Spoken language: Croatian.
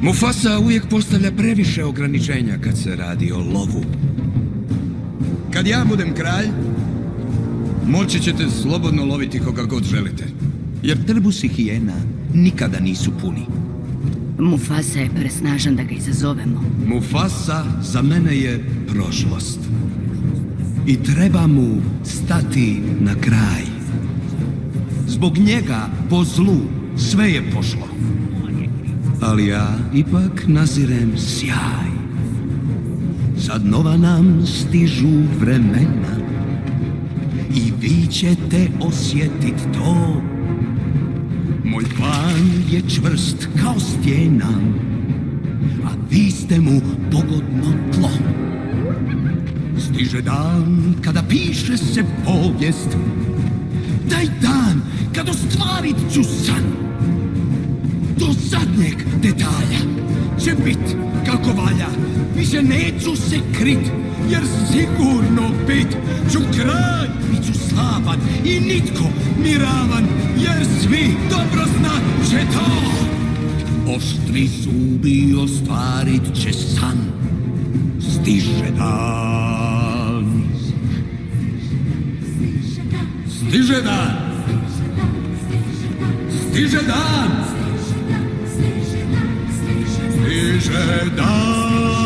Mufasa uvijek postavlja previše ograničenja kad se radi o lovu. Kad ja budem kralj, moći ćete slobodno loviti koga god želite. Jer trbusi hijena nikada nisu puni. Mufasa je presnažan da ga izazovemo. Mufasa za mene je prošlost. I treba mu stati na kraj. Zbog njega po zlu sve je pošlo. Ali ja ipak nazirem sjaj. Sad nova nam stižu vremena i vi ćete osjetit to. Moj plan je čvrst kao stijena, a vi ste mu pogodno tlo. Stiže dan kada piše se povijest, taj dan kad ostvarit ću san. Do zadnjeg detalja će bit kako valja, više neću se krit, jer sigurno bit ću kralj, bit ću slavan i nitko miravan, jer svi dobro znat će to. Oštri zubi ostvarit će san, stiže dan. Stiže dan. Stiže dan. Stiže dan.